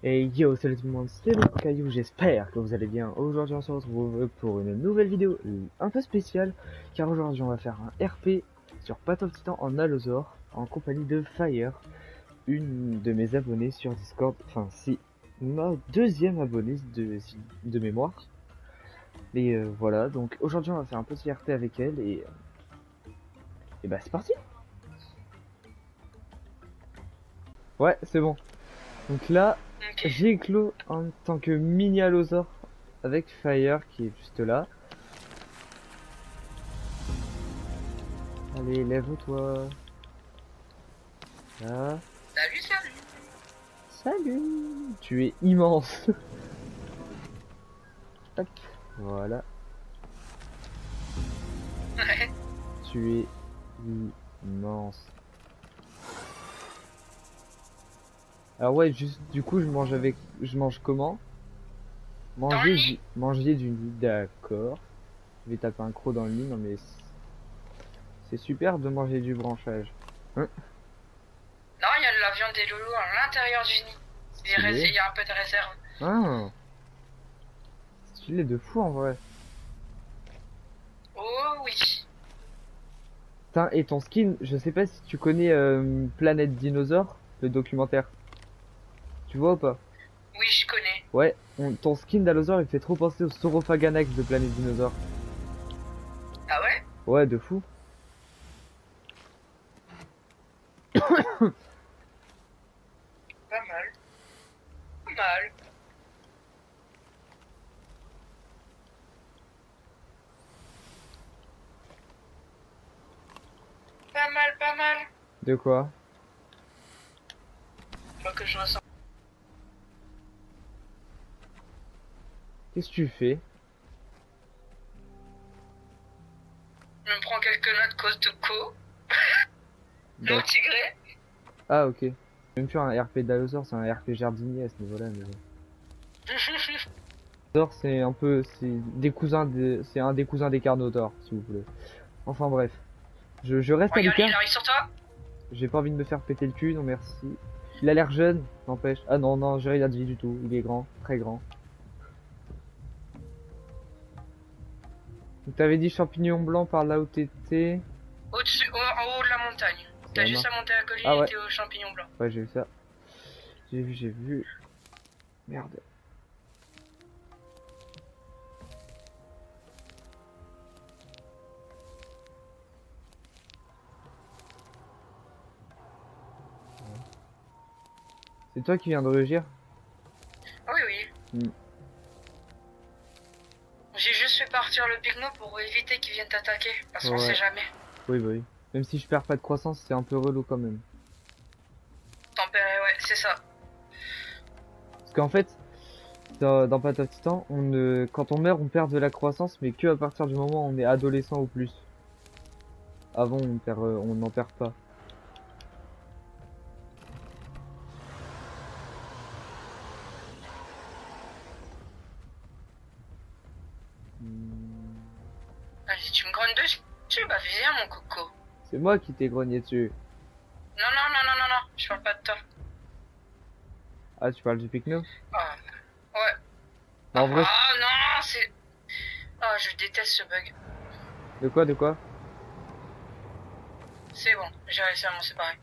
Et yo, salut tout le monde, c'est le Caillou, j'espère que vous allez bien. Aujourd'hui on se retrouve pour une nouvelle vidéo un peu spéciale, car aujourd'hui on va faire un RP sur Path of Titan en Allosaur, en compagnie de Fire, une de mes abonnées sur Discord, enfin si, ma deuxième abonnée de mémoire. Et voilà, donc aujourd'hui on va faire un petit RP avec elle, et bah c'est parti. Ouais, c'est bon. Donc là, Ok. j'ai éclos en tant que mini Allosaur avec Fire qui est juste là. Allez, lève-toi. Là. Salut, salut. Salut. Tu es immense. Hop. Voilà. Ouais. Tu es immense. Alors ouais, juste du coup, je mange comment? Dans le lit. Manger du lit, d'accord. Je vais taper un croc dans le lit, non mais c'est super de manger du branchage. Hein? Non, il y a de la viande des loulous à l'intérieur du nid. Stylé. Il y a un peu de réserve. Ah, stylé de fou en vrai. Oh oui. Putain, et ton skin, je sais pas si tu connais Planète Dinosaure, le documentaire. Tu vois ou pas? Oui, je connais. Ouais, ton skin d'Allosaur il fait trop penser au Saurophaganax de Planète Dinosaure. Ah ouais? Ouais, de fou. Pas mal. Pas mal. Pas mal, pas mal. De quoi? Faut que je ressens. Qu'est-ce que tu fais? Je me prends quelques notes cause de co. Non, D'accord. tigré. Ah, ok. Même plus un RP d'Allosaur, c'est un RP jardinier à ce niveau-là. Mais bon. Allosaur, c'est un peu. C'est un des cousins des Carnotaures, si vous voulez. Enfin bref. Je reste à Regarde, il l'écart. arrive sur toi. J'ai pas envie de me faire péter le cul, non merci. Il a l'air jeune, n'empêche. Ah non, non, j'ai rien dit du tout. Il est grand, très grand. Donc t'avais dit champignon blanc par là où t'étais. Au-dessus, en haut de la montagne. Ça T'as juste marche. à monter la colline Ah et ouais, t'es au champignon blanc. ouais, j'ai vu ça. J'ai vu. Merde. C'est toi qui viens de rugir? Oui, oui. Hmm. J'ai juste fait partir le pygno pour éviter qu'il vienne t'attaquer. Parce qu'on sait Ouais, jamais. oui, bah oui. Même si je perds pas de croissance, c'est un peu relou quand même. Tempéré, ouais, c'est ça. Parce qu'en fait, dans Path of Titan, quand on meurt, on perd de la croissance, mais que à partir du moment où on est adolescent ou plus. Avant, on n'en perd pas. Hmm. Ah, si tu me grognes dessus, bah viens mon coco. C'est moi qui t'ai grogné dessus. Non, non, non, non, non, non, je parle pas de toi. Ah, tu parles du Picno? Ah, ouais. Bah, en vrai, Ah non, c'est... Ah, je déteste ce bug. de quoi? C'est bon, j'ai réussi à m'en séparer.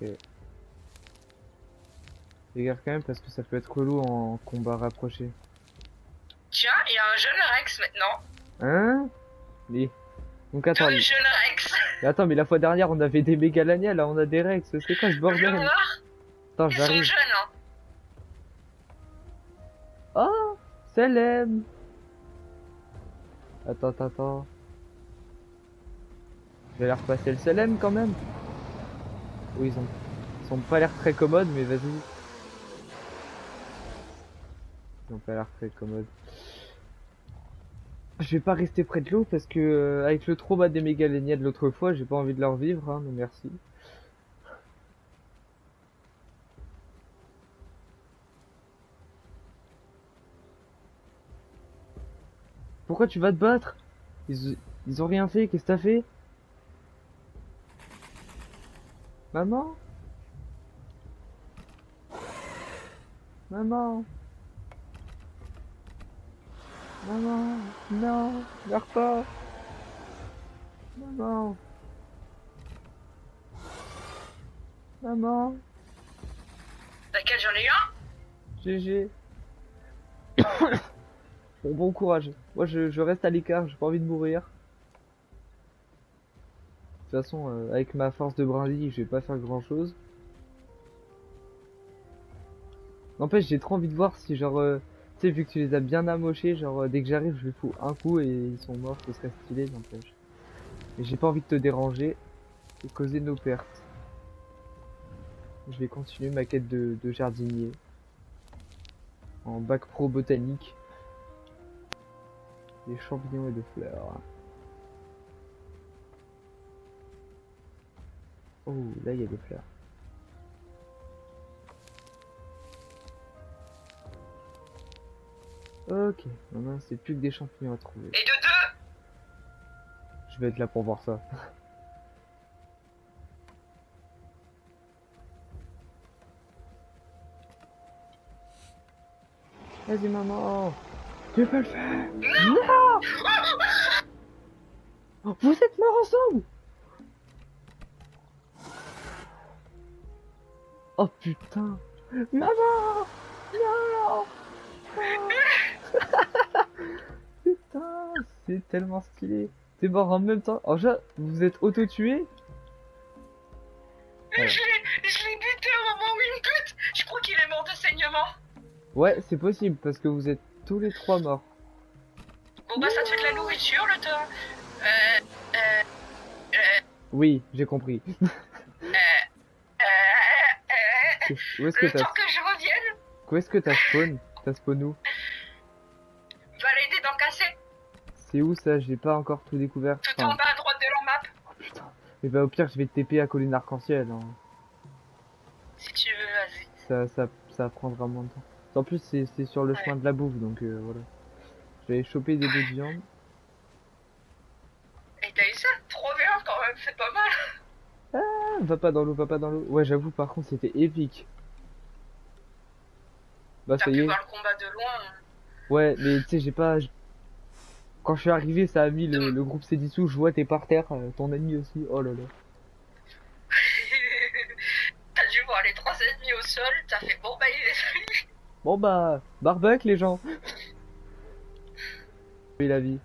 Ok. Fais gaffe quand même parce que ça peut être relou en combat rapproché. Tiens, il y a un jeune Rex maintenant. Hein? Oui. Donc attends, Deux jeunes Rex. mais la fois dernière on avait des Mégalania, là on a des Rex, c'est quoi ce Je veux bordel? voir. Attends, Ils sont j'arrive. jeunes, hein. Oh! Selem! Attends. Je vais leur passer le Selem quand même. Oui, ils ont pas l'air très commodes, mais vas-y. Ils ont pas l'air très commodes. Je vais pas rester près de l'eau parce que avec le trauma des Mégalania de l'autre fois, j'ai pas envie de leur vivre, hein, non merci. Pourquoi tu vas te battre? Ils ont rien fait, qu'est-ce que t'as fait? Maman? Maman. Maman. Non. Meurs pas. Maman. Maman. T'inquiète, j'en ai eu un. GG. Bon courage. Moi je reste à l'écart, j'ai pas envie de mourir. De toute façon, avec ma force de brindille, je vais pas faire grand chose. N'empêche, j'ai trop envie de voir si genre, tu sais, vu que tu les as bien amochés, genre dès que j'arrive, je lui fous un coup et ils sont morts, ce serait stylé, n'empêche. Mais j'ai pas envie de te déranger et causer nos pertes. Je vais continuer ma quête de jardinier. En bac pro botanique. Des champignons et de fleurs. Oh, là il y a des fleurs. Ok, maintenant c'est plus que des champignons à trouver. Et de deux. Je vais être là pour voir ça. Vas-y maman. Tu peux le faire. Non. Vous êtes morts ensemble. Oh putain. Maman. Non. Putain, c'est tellement stylé. T'es mort en même temps. Alors déjà, vous êtes auto-tué. Ouais. Je l'ai buté au moment où il me bute. Je crois qu'il est mort de saignement. Ouais, c'est possible parce que vous êtes tous les trois morts. Bon bah ça te fait de la nourriture le temps. Oui, j'ai compris. Où est-ce que Le t'as temps que je revienne, spawn? T'as spawn où? va l'aider d'en casser. C'est où ça? J'ai pas encore tout découvert. Tout en bas à droite de la map. Oh putain. Mais bah au pire, je vais te TP à colline arc-en-ciel. Hein. Si tu veux, vas-y. Ça prendra moins de temps. En plus, c'est sur le chemin de la bouffe, donc voilà. Je vais aller choper des bouts de viande. Et t'as eu ça 3v1 quand même, c'est pas mal. Ah, va pas dans l'eau, va pas dans l'eau. Ouais, j'avoue, par contre, c'était épique. Bah T'as ça y pu est. voir le combat de loin. Ouais, mais tu sais, j'ai pas... Quand je suis arrivé, ça a mis le groupe s'est dissous, je vois t'es par terre, ton ami aussi, oh là là. T'as dû voir les 3 ennemis au sol, t'as fait bon bah il est. Bon bah, barbecue les gens. Oui, la vie.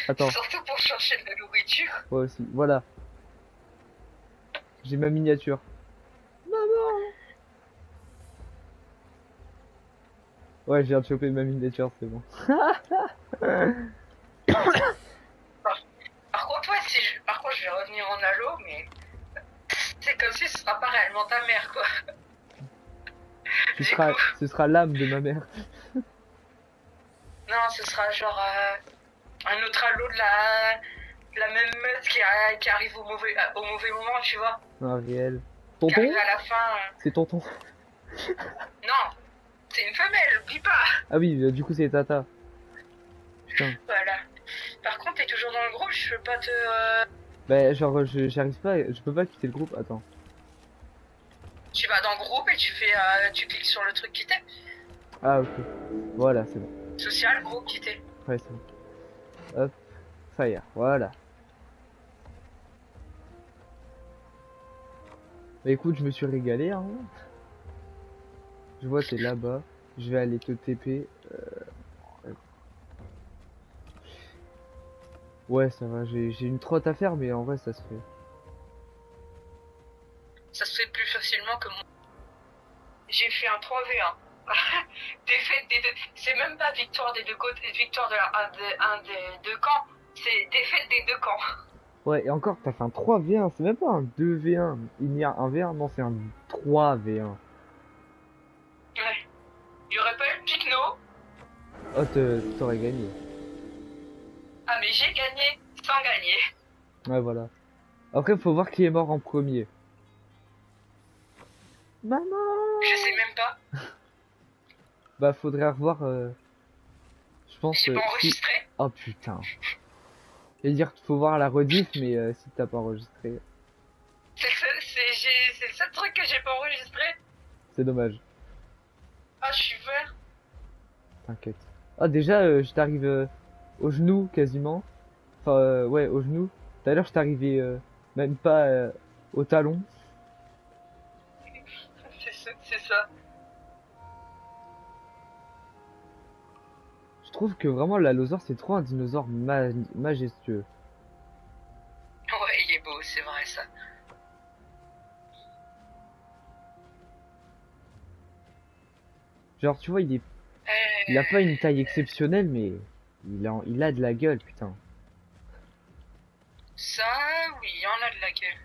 Attends, Surtout pour chercher de la nourriture. moi aussi, voilà. J'ai ma miniature. Maman. Ouais, je viens de choper ma miniature, c'est bon. Par contre, ouais, par contre, je vais revenir en halo, mais c'est comme si ce sera pas réellement ta mère, quoi. Ce sera l'âme de ma mère. Non, ce sera genre un autre halo de la même meute qui arrive au mauvais moment, tu vois. Un réel. Qui Tonton? arrive à la fin. C'est tonton. Non, c'est une femelle, oublie pas. Ah oui, du coup c'est Tata. Putain. Voilà. Par contre, t'es toujours dans le groupe, je peux pas te. Bah genre j'arrive pas, je peux pas quitter le groupe, attends. Tu vas dans le groupe et tu cliques sur le truc quitter. Ah ok. Voilà, c'est bon. Social, groupe, quitter. Ouais, c'est bon. Hop. Fire, voilà. Bah écoute, je me suis régalé hein. Je vois t'es là-bas. Je vais aller te TP. Ouais ça va, j'ai une trotte à faire mais en vrai ça se fait. Ça se fait plus facilement que moi. J'ai fait un 3v1. Défaite des deux. C'est même pas victoire des deux côtés, victoire de un des deux camps. C'est défaite des deux camps. Ouais, et encore, t'as fait un 3v1, c'est même pas un 2v1. Il y a un v1, non, c'est un 3v1. Ouais. Il y aurait pas eu le Picno. Oh, t'aurais gagné. Ah, mais j'ai gagné sans gagner. Ouais, voilà. Après, faut voir qui est mort en premier. Maman! Je sais même pas. Bah, faudrait revoir, je pense... J'ai pas enregistré. Oh, putain. Je vais dire qu'il faut voir la rediff, mais si t'as pas enregistré... C'est C'est le seul truc que j'ai pas enregistré. C'est dommage. Ah, je suis vert. T'inquiète. Ah déjà, je t'arrive au genou quasiment. Enfin, ouais, au genou. Tout à l'heure, je t'arrivais même pas au talon. C'est ça. Je trouve que vraiment l'allosaure, c'est trop un dinosaure majestueux. Ouais, il est beau, c'est vrai ça. Genre, tu vois, il a pas une taille exceptionnelle, mais il a de la gueule, putain. Ça, oui, il y en a de la gueule.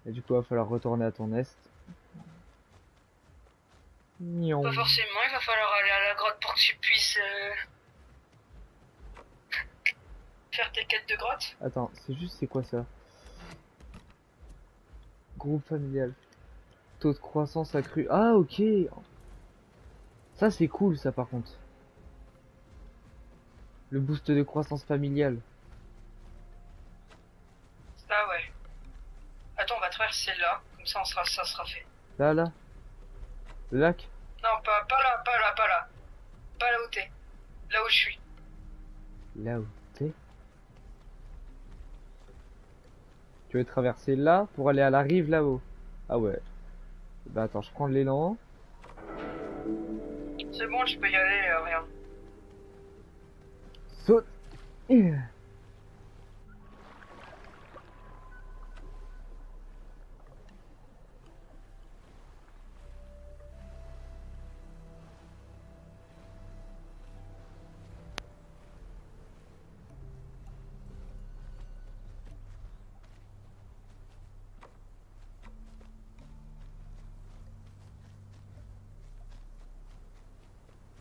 Et du coup, il va falloir retourner à ton est. Nion. Pas forcément, il va falloir aller à la grotte pour que tu puisses faire tes quêtes de grotte. Attends, c'est quoi ça? Groupe familial. Taux de croissance accru. Ah, ok. Ça, c'est cool, ça, par contre. Le boost de croissance familiale. Ah ouais. Attends, on va traverser là, comme ça ça sera fait. Là, là. Le lac. Non, pas là, pas là, pas là. Pas là où t'es. Là où je suis. Là où t'es. Tu veux traverser là pour aller à la rive là-haut. Ah ouais. Bah attends, je prends l'élan. C'est bon, je peux y aller, rien. Saute. Je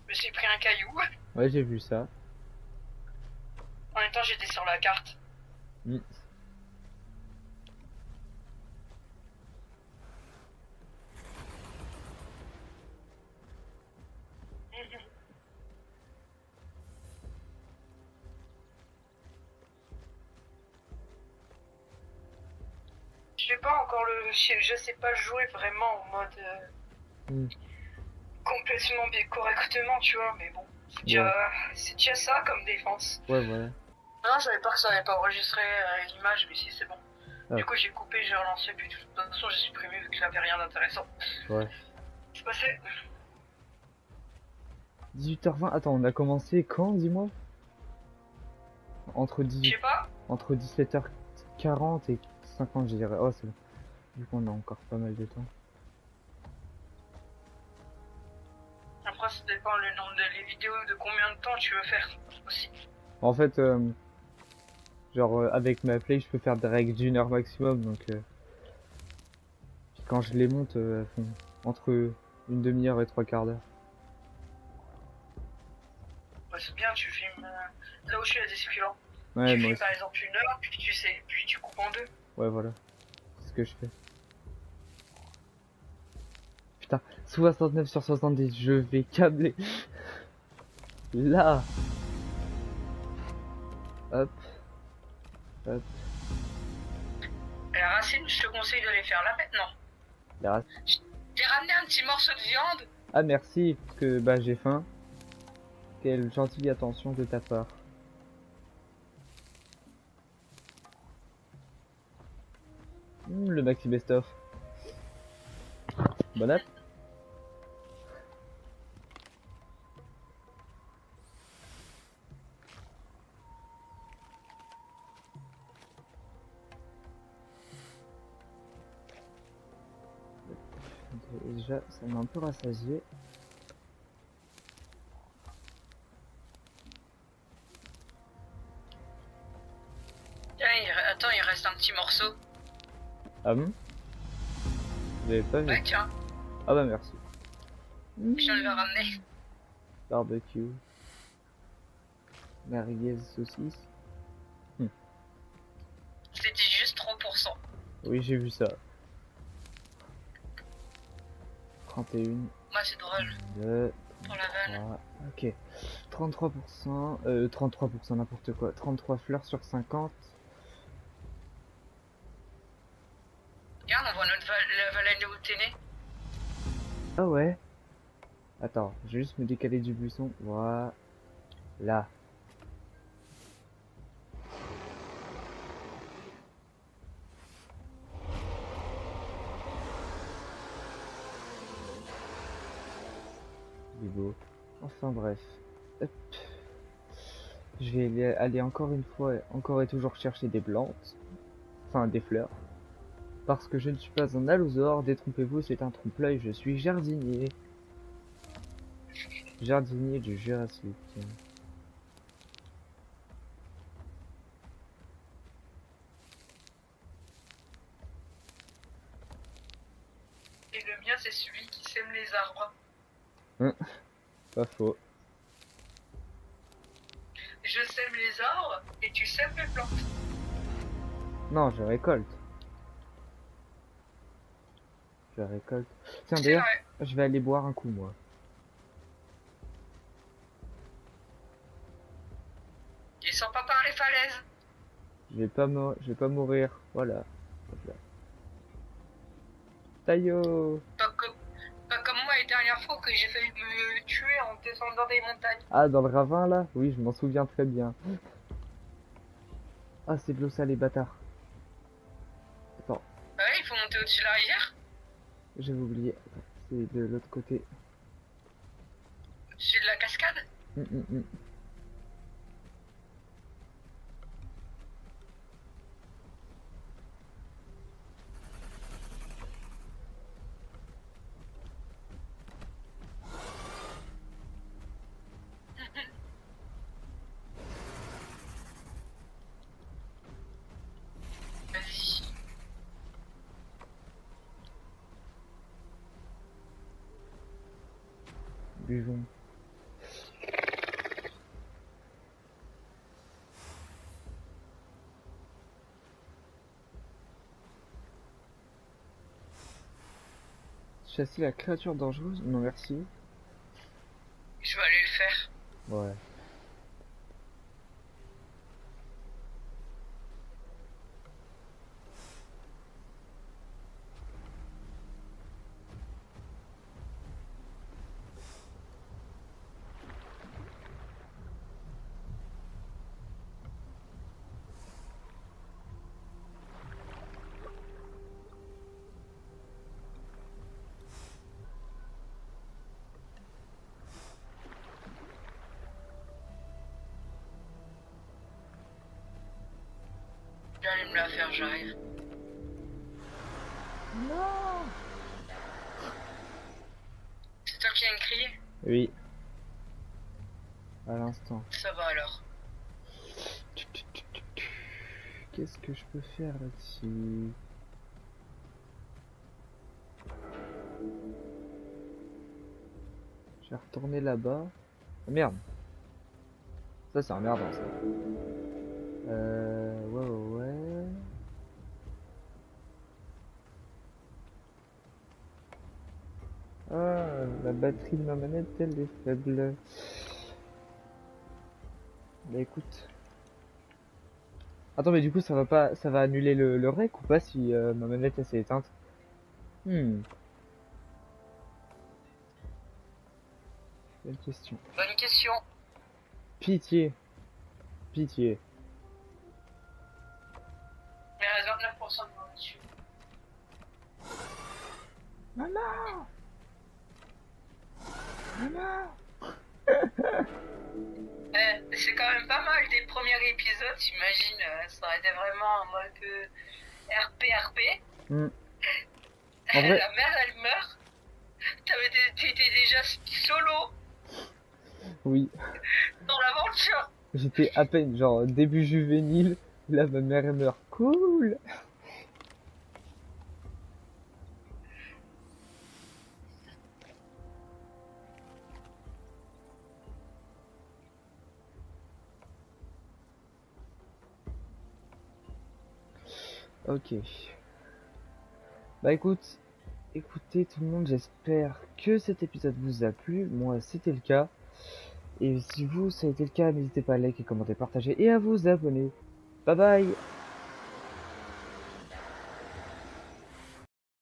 me suis pris un caillou. Ouais, j'ai vu ça. En même temps, j'étais sur la carte. Mm. Je sais pas encore je sais pas jouer vraiment en mode Mm. complètement bien correctement, tu vois, mais bon, c'est déjà ça comme défense. Ouais, voilà. Non, je savais pas que ça n'avait pas enregistré l'image, mais si, c'est bon. Ah. Du coup, j'ai coupé, j'ai relancé, puis de toute façon, j'ai supprimé vu que j'avais rien d'intéressant. Ouais. C'est passé. 18h20. Attends, on a commencé quand, dis-moi? Je sais pas. Entre 17h40 et 50, je dirais. Oh, c'est bon. Du coup, on a encore pas mal de temps. Après, ça dépend le nombre de les vidéos, de combien de temps tu veux faire aussi. En fait, genre, avec ma play, je peux faire des règles d'1 heure maximum. Donc, puis quand je les monte, elles font entre une demi-heure et 3/4 d'heure. Bah, c'est bien, tu filmes là où je suis à des succulents. Ouais, tu moi filmes aussi. par exemple 1 heure, puis tu coupes en 2. Ouais, voilà. C'est ce que je fais. Putain, 69 sur 70, je vais câbler. Là. Hop. Hop. Et la racine, je te conseille de les faire là maintenant. Là. J'ai ramené un petit morceau de viande. Ah, merci, parce que bah j'ai faim. Quelle gentille attention de ta part. Le maxi best-of. Bon app. Déjà, ça m'a un peu rassasié. Tiens, attends, il reste un petit morceau. Ah bon? Vous avez pas vu? Ouais, tiens, Ah bah merci. je viens de le ramener. Barbecue. Merguez saucisse. C'était juste 3%. Oui, j'ai vu ça. 31. Moi, c'est drôle. 2, Pour la vanne. 3. Ok. 33%. 33% n'importe quoi. 33 fleurs sur 50. on voit la vallée de où t'es né. Ah ouais. Attends, je vais juste me décaler du buisson. Voilà. Là. Du beau. Enfin bref. Hop. Je vais aller encore une fois, encore et toujours chercher des plantes. Enfin, des fleurs. Parce que je ne suis pas un allosaure, détrompez-vous, c'est un trompe-l'œil, je suis jardinier. Jardinier du Jurassique. Et le mien, c'est celui qui sème les arbres. Pas faux. Je sème les arbres et tu sèmes les plantes. Non, je récolte. Je récolte. Tiens, C'est d'ailleurs, vrai. je vais aller boire un coup, moi. Ils sont pas par les falaises. Je vais pas mourir. Voilà. Hop là. Taillot. Pas comme moi les dernières fois que j'ai failli me tuer en descendant des montagnes. Ah, dans le ravin, là? Oui, je m'en souviens très bien. Ah, c'est de l'eau salée, bâtard. Attends, Bah ouais, il faut monter au-dessus de la rivière. j'avais oublié. Attends, c'est de l'autre côté. Au-dessus de la cascade. Hum, hum, hum. Vas-y. Buvons. Chasser la créature dangereuse? Non, merci. Je vais aller le faire. Ouais. Je vais aller me la faire, j'arrive. Non! C'est toi qui viens de crier? Oui. À l'instant. Ça va alors. Qu'est-ce que je peux faire là-dessus? Je vais retourner là-bas. Ah, merde. Ça c'est emmerdant ça. Ouais. Ah, la batterie de ma manette elle est faible. Bah écoute. Attends, mais du coup ça va annuler le rec ou pas si ma manette elle s'est éteinte? Bonne question. Bonne question. Pitié. Pitié. Mais il reste 29% de moi dessus. Maman! Maman! C'est quand même pas mal des premiers épisodes, j'imagine. Ça aurait été vraiment en mode RP. En vrai, La mère, elle meurt. T'étais déjà solo oui. dans l'aventure. J'étais à peine, genre, début juvénile. Là, ma mère elle meurt. Cool! Ok. Bah écoutez tout le monde, j'espère que cet épisode vous a plu. Moi, c'était le cas. Et si vous, ça a été le cas, n'hésitez pas à liker, commenter, partager et à vous abonner. Bye bye!